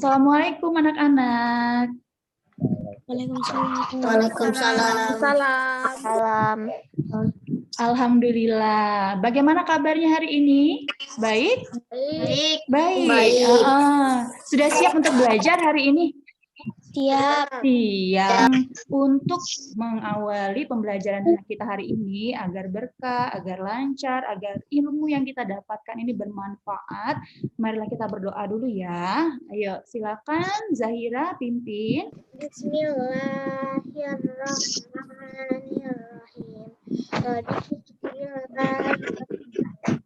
Assalamualaikum anak-anak. Waalaikumsalam. Salam. Alhamdulillah. Bagaimana kabarnya hari ini? Baik? Baik. Sudah siap untuk belajar hari ini? Siap. Siap. Untuk mengawali pembelajaran kita hari ini agar berkah, agar lancar, agar ilmu yang kita dapatkan ini bermanfaat, marilah kita berdoa dulu ya. Ayo, silakan Zahira pimpin. Bismillahirrahmanirrahim.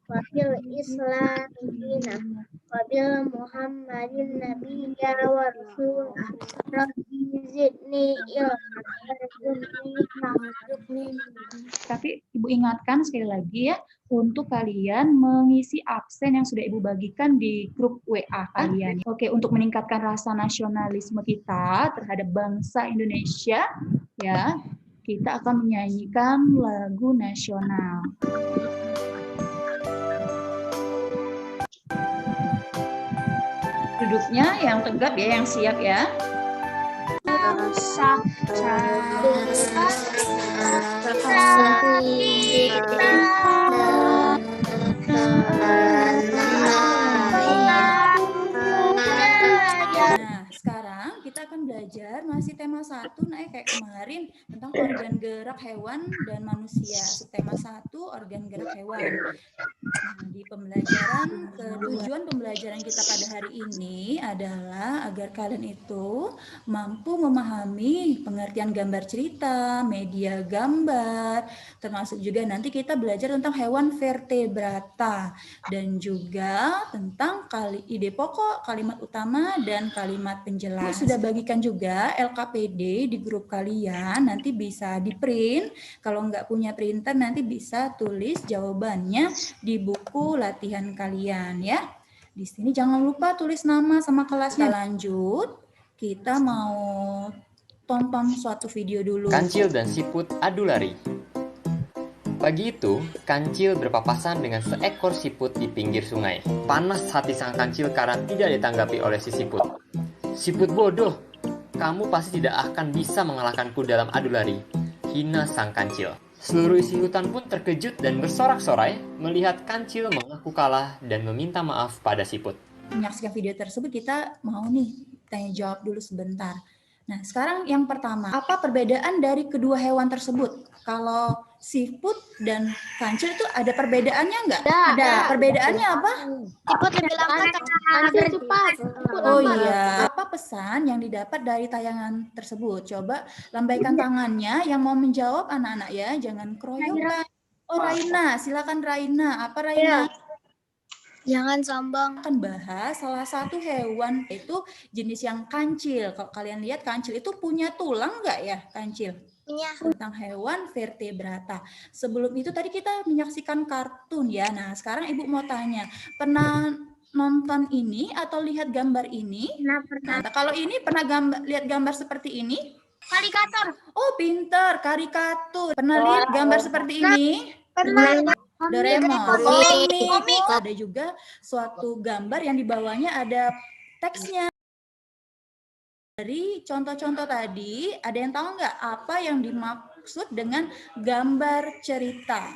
Wabil Islam dina wabil Muhammadin nabiyya wa rasul rabbi zidni Tapi Ibu ingatkan sekali lagi ya, untuk kalian mengisi absen yang sudah Ibu bagikan di grup WA kalian. Oke, untuk meningkatkan rasa nasionalisme kita terhadap bangsa Indonesia, ya, kita akan menyanyikan lagu nasional. Duduknya yang tegap ya, yang siap ya. Nah, sekarang kita akan belajar masih tema 1 kayak kemarin tentang organ gerak hewan dan manusia. Tema 1 organ gerak hewan. Nah, di pembelajaran, tujuan pembelajaran kita pada hari ini adalah agar kalian itu mampu memahami pengertian gambar cerita, media gambar, termasuk juga nanti kita belajar tentang hewan vertebrata dan juga tentang ide pokok, kalimat utama, dan kalimat penjelas. Aku sudah bagikan juga LKPD di grup kalian, nanti bisa di print. Kalau nggak punya printer nanti bisa tulis jawabannya di buku latihan kalian ya. Di sini jangan lupa tulis nama sama kelasnya. Lanjut, kita mau tonton suatu video dulu. Kancil dan siput adu lari. Pagi itu, Kancil berpapasan dengan seekor siput di pinggir sungai. Panas hati sang Kancil karena tidak ditanggapi oleh si siput. Siput bodoh, kamu pasti tidak akan bisa mengalahkanku dalam adu lari. Hina sang Kancil. Seluruh isi hutan pun terkejut dan bersorak-sorai melihat Kancil mengaku kalah dan meminta maaf pada siput. Menyaksikan video tersebut kita mau nih tanya jawab dulu sebentar. Nah, sekarang yang pertama, apa perbedaan dari kedua hewan tersebut? Kalau siput dan kancil itu ada perbedaannya nggak? Ada. Perbedaannya apa? Siput lebih lambat, kancil cepat. Oh iya. Apa pesan yang didapat dari tayangan tersebut? Coba lambaikan tangannya yang mau menjawab anak-anak ya, jangan keroyokan. Oh Raina, silakan Raina. Apa Raina? Jangan sombong. Akan bahas salah satu hewan itu jenis yang kancil. Kalau kalian lihat kancil itu punya tulang nggak ya kancil? Punya. Tentang hewan vertebrata. Sebelum itu tadi kita menyaksikan kartun ya. Nah sekarang Ibu mau tanya, pernah nonton ini atau lihat gambar ini? Nah, kalau ini pernah lihat gambar seperti ini? Karikatur. Oh pinter, karikatur. Pernah lihat gambar seperti ini? Pernah. Doraemon, komik. Ada juga suatu gambar yang di bawahnya ada teksnya. Dari contoh-contoh tadi, ada yang tahu nggak apa yang dimaksud dengan gambar cerita?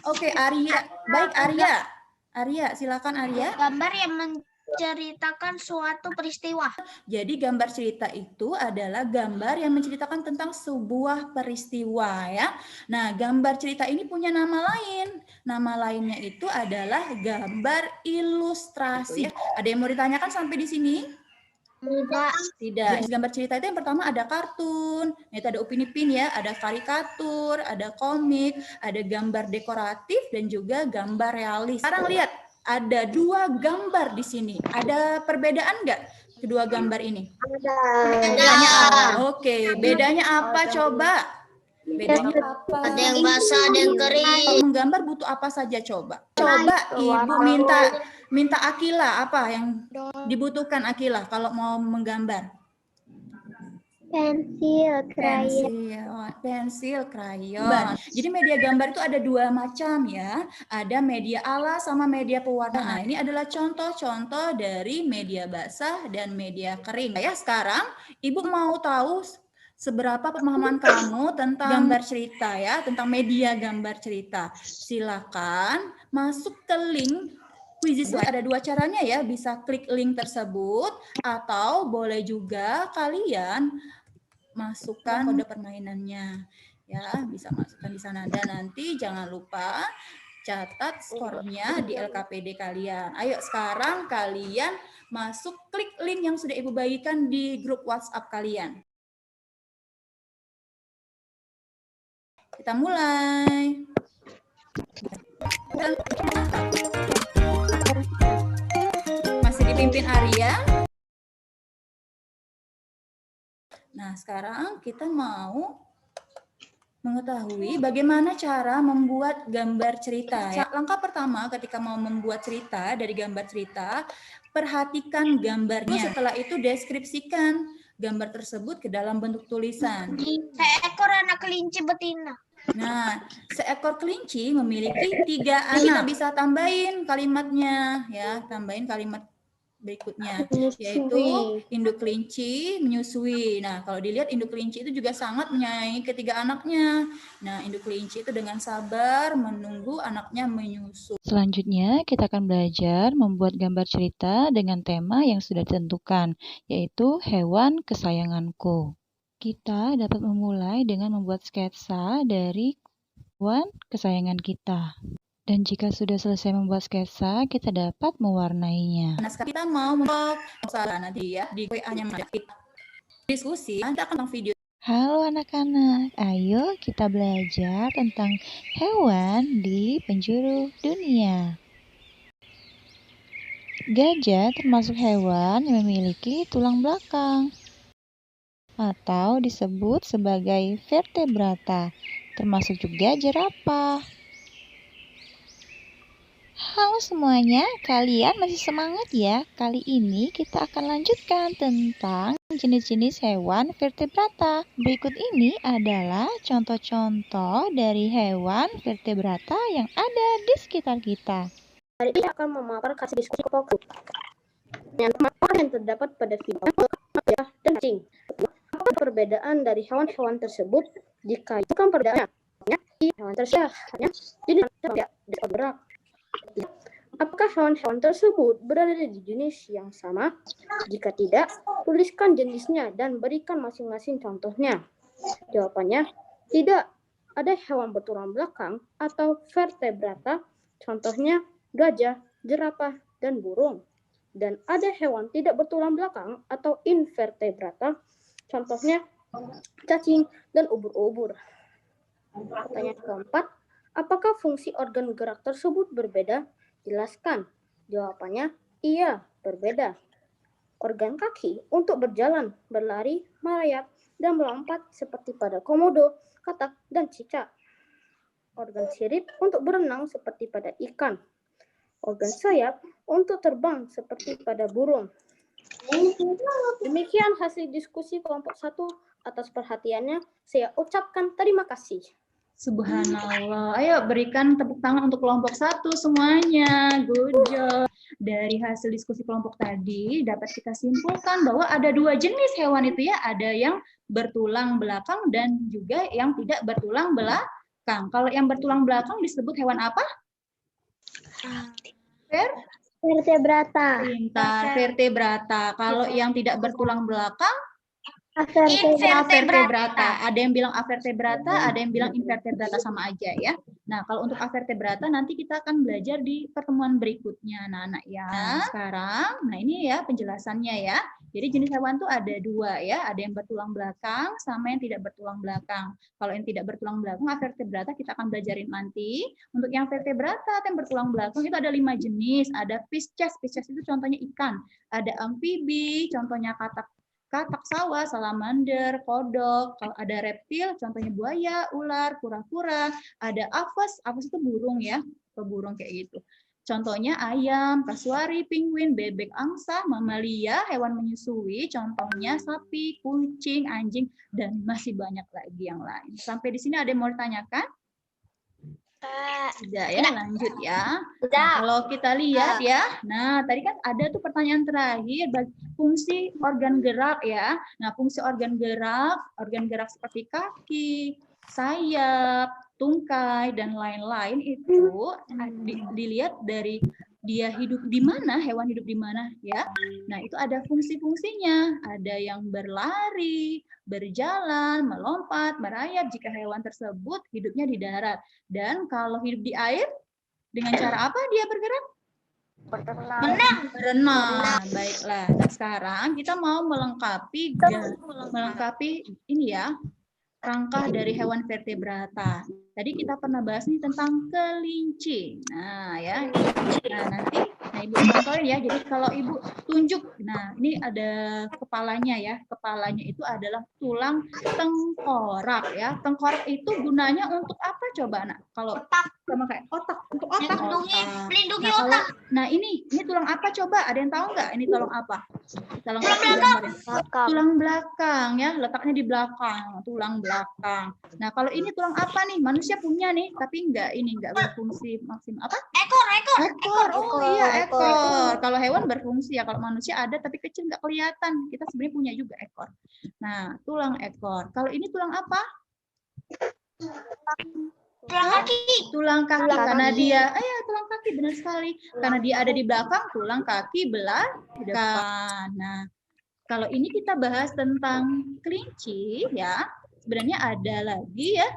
Oke, Arya. Baik, Arya. Arya, silakan Arya. Gambar yang menceritakan suatu peristiwa. Jadi gambar cerita itu adalah gambar yang menceritakan tentang sebuah peristiwa ya. Nah, gambar cerita ini punya nama lain. Nama lainnya itu adalah gambar ilustrasi. Ada yang mau ditanyakan sampai di sini? Tidak. Gambar cerita itu yang pertama ada kartun, itu ada Upin Ipin ya, ada karikatur, ada komik, ada gambar dekoratif dan juga gambar realis. Sekarang lihat, ada 2 gambar di sini. Ada perbedaan nggak kedua gambar ini? Bedanya apa? Oke, bedanya apa coba? Bedanya apa? Ada yang basah, ada yang kering. Menggambar butuh apa saja coba? Coba Ibu minta Akila apa yang dibutuhkan Akila kalau mau menggambar? Pensil, pensil, krayon. Jadi media gambar itu ada dua macam ya. Ada media alas sama media pewarna. Nah, ini adalah contoh-contoh dari media basah dan media kering. Ya, sekarang Ibu mau tahu seberapa pemahaman kamu tentang gambar cerita ya, tentang media gambar cerita. Silakan masuk ke link Quizizz. Ada dua caranya ya, bisa klik link tersebut atau boleh juga kalian masukkan kode permainannya ya, bisa masukkan di sana. Dan nanti jangan lupa catat skornya di LKPD kalian. Ayo sekarang kalian masuk, klik link yang sudah Ibu bagikan di grup WhatsApp kalian. Kita mulai. Masih dipimpin Arya. Nah, sekarang kita mau mengetahui bagaimana cara membuat gambar cerita. Ya. Langkah pertama ketika mau membuat cerita dari gambar cerita, perhatikan gambarnya. Setelah itu deskripsikan gambar tersebut ke dalam bentuk tulisan. Seekor anak kelinci betina. Nah, seekor kelinci memiliki 3 anak. Kita bisa tambahin kalimatnya ya, tambahin kalimat berikutnya, yaitu induk kelinci menyusui. Nah, kalau dilihat induk kelinci itu juga sangat menyayangi ketiga anaknya. Nah, induk kelinci itu dengan sabar menunggu anaknya menyusu. Selanjutnya, kita akan belajar membuat gambar cerita dengan tema yang sudah ditentukan, yaitu hewan kesayanganku. Kita dapat memulai dengan membuat sketsa dari hewan kesayangan kita. Dan jika sudah selesai membuat sketsa, kita dapat mewarnainya. Nah, sekarang kita mau membuat nanti ya di WA-nya kita diskusi, nanti akan video. Halo anak-anak, ayo kita belajar tentang hewan di penjuru dunia. Gajah termasuk hewan yang memiliki tulang belakang atau disebut sebagai vertebrata, termasuk juga jerapah. Halo semuanya, kalian masih semangat ya? Kali ini kita akan lanjutkan tentang jenis-jenis hewan vertebrata. Berikut ini adalah contoh-contoh dari hewan vertebrata yang ada di sekitar kita. Hari ini akan memaparkan hasil diskusi kelompok yang terdapat pada video dan cacing. Apa perbedaan dari hewan-hewan tersebut jika itu kan perbedaannya hewan tersebut jenis tidak bergerak? Apakah hewan-hewan tersebut berada di jenis yang sama? Jika tidak, tuliskan jenisnya dan berikan masing-masing contohnya. Jawabannya, tidak. Ada hewan bertulang belakang atau vertebrata, contohnya gajah, jerapah, dan burung. Dan ada hewan tidak bertulang belakang atau invertebrata, contohnya cacing dan ubur-ubur. Pertanyaan keempat, apakah fungsi organ gerak tersebut berbeda? Jelaskan. Jawabannya, iya, berbeda. Organ kaki untuk berjalan, berlari, merayap, dan melompat seperti pada komodo, katak, dan cicak. Organ sirip untuk berenang seperti pada ikan. Organ sayap untuk terbang seperti pada burung. Demikian hasil diskusi kelompok 1. Atas perhatiannya, saya ucapkan terima kasih. Subhanallah. Ayo berikan tepuk tangan untuk kelompok 1 semuanya. Good job. Dari hasil diskusi kelompok tadi dapat kita simpulkan bahwa ada 2 jenis hewan itu ya. Ada yang bertulang belakang dan juga yang tidak bertulang belakang. Kalau yang bertulang belakang disebut hewan apa? Vertebrata. Pintar, vertebrata. Kalau yang tidak bertulang belakang, Invertebrata. avertebrata. Ada yang bilang avertebrata, ada yang bilang invertebrata, sama aja ya. Nah, kalau untuk avertebrata nanti kita akan belajar di pertemuan berikutnya, anak-anak ya. Sekarang, nah ini ya penjelasannya ya. Jadi jenis hewan tuh ada 2 ya, ada yang bertulang belakang sama yang tidak bertulang belakang. Kalau yang tidak bertulang belakang, avertebrata kita akan belajarin nanti. Untuk yang vertebrata, yang bertulang belakang itu ada 5 jenis. Ada Pisces, Pisces itu contohnya ikan. Ada amfibi, contohnya katak sawah, salamander, kodok. Kalau ada reptil, contohnya buaya, ular, kura-kura. Ada apes, apes itu burung ya, burung kayak gitu. Contohnya ayam, kasuari, penguin, bebek, angsa, mamalia, hewan menyusui, contohnya sapi, kucing, anjing, dan masih banyak lagi yang lain. Sampai di sini ada yang mau ditanyakan? Tidak ya, lanjut ya. Nah, kalau kita lihat ya, nah tadi kan ada tuh pertanyaan terakhir, fungsi organ gerak ya. Nah, fungsi organ gerak seperti kaki, sayap, tungkai, dan lain-lain itu dilihat dari dia hidup di mana, hewan hidup di mana ya. Nah, itu ada fungsi-fungsinya. Ada yang berlari, berjalan, melompat, merayap jika hewan tersebut hidupnya di darat. Dan kalau hidup di air, dengan cara apa dia bergerak? Berenang. Baiklah. Nah, sekarang kita mau melengkapi ini ya, rangkaian dari hewan vertebrata. Tadi kita pernah bahas nih tentang kelinci. Nah, ya. Nah, nanti Ibu contohin ya. Jadi kalau Ibu tunjuk, nah ini ada kepalanya ya. Kepalanya itu adalah tulang tengkorak ya. Tengkorak itu gunanya untuk apa coba, Nak? Kalau sama kayak otak, untuk otak. Melindungi Nah, otak. nah ini tulang apa coba? Ada yang tahu nggak? Ini tulang apa? Tulang belakang ya, letaknya di belakang, tulang belakang. Nah, kalau ini tulang apa nih? Manusia punya nih, tapi enggak berfungsi maksimal. Apa? Ekor. Oh iya, ekor. Kalau hewan berfungsi ya, kalau manusia ada tapi kecil nggak kelihatan. Kita sebenarnya punya juga ekor. Nah, tulang ekor. Kalau ini tulang apa? Tulang kaki karena dia tulang kaki, benar sekali, karena dia ada di belakang, tulang kaki belah di depan. Nah, kalau ini kita bahas tentang kelinci ya, sebenarnya ada lagi ya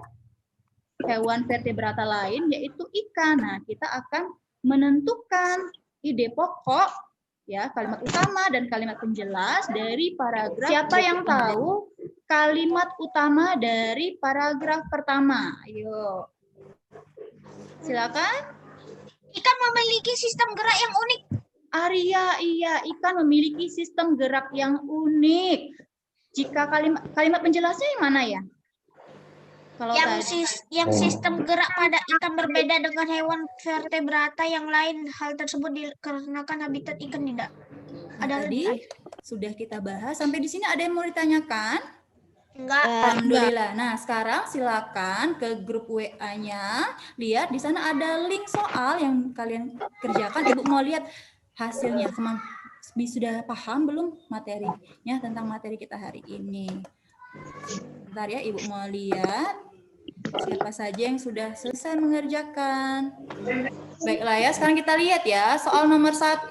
hewan vertebrata lain yaitu ikan. Nah, kita akan menentukan ide pokok ya, kalimat utama dan kalimat penjelas dari paragraf. Siapa yang tahu kalimat utama dari paragraf pertama? Ayo. Silakan. Ikan memiliki sistem gerak yang unik. Arya, iya, ikan memiliki sistem gerak yang unik. Jika kalimat penjelasnya yang mana ya? Kalau yang sistem gerak pada ikan berbeda dengan hewan vertebrata yang lain. Hal tersebut dikarenakan habitat ikan tidak ada tadi sudah kita bahas. Sampai di sini ada yang mau ditanyakan? Enggak. Alhamdulillah. Nah, sekarang silakan ke grup WA-nya. Lihat di sana ada link soal yang kalian kerjakan. Ibu mau lihat hasilnya. Sudah paham belum materinya tentang materi kita hari ini? Bentar ya, Ibu mau lihat siapa saja yang sudah selesai mengerjakan. Baiklah ya, sekarang kita lihat ya. Soal nomor 1.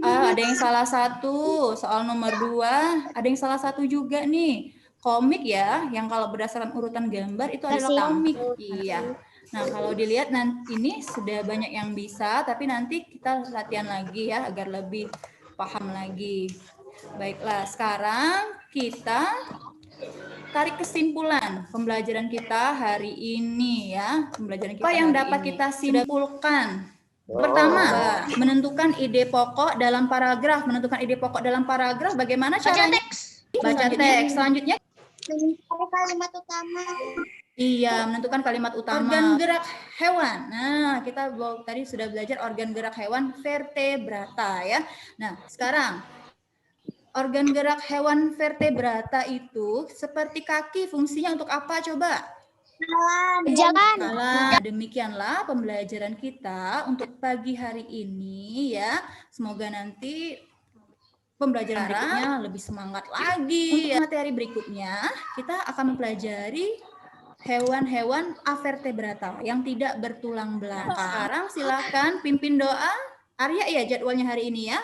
Ada yang salah 1. Soal nomor 2. Ada yang salah 1 juga nih. Komik ya, yang kalau berdasarkan urutan gambar itu adalah komik. Iya. Nah, kalau dilihat nanti ini sudah banyak yang bisa, tapi nanti kita latihan lagi ya agar lebih paham lagi. Baiklah, sekarang kita tarik kesimpulan pembelajaran kita hari ini ya. Pembelajaran kita apa yang dapat kita simpulkan? Pertama, menentukan ide pokok dalam paragraf. Menentukan ide pokok dalam paragraf bagaimana caranya? Baca teks. Selanjutnya kalimat utama. Iya, menentukan kalimat utama. Organ gerak hewan. Nah, kita tadi sudah belajar organ gerak hewan vertebrata ya. Nah, sekarang organ gerak hewan vertebrata itu seperti kaki, fungsinya untuk apa coba? Jalan. Demikianlah pembelajaran kita untuk pagi hari ini ya. Semoga nanti pembelajaran berikutnya lebih semangat lagi. Untuk materi berikutnya, kita akan mempelajari hewan-hewan avertebrata yang tidak bertulang belakang. Sekarang silakan pimpin doa. Arya ya jadwalnya hari ini ya.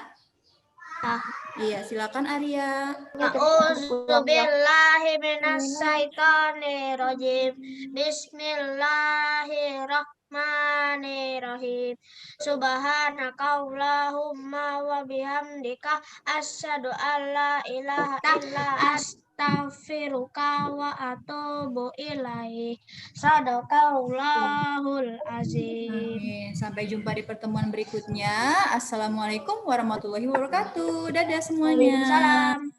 Iya, silakan Arya. A'udzubillahi minasyaitonirrajim. Bismillahirrahmanirrahim. Subhanakallahumma wa bihamdika asyhadu an la ilaha illa astaghfiruka wa atubu ilaik. Shadaqallahul azim. Amin. Sampai jumpa di pertemuan berikutnya. Assalamualaikum warahmatullahi wabarakatuh. Dadah semuanya. Salam.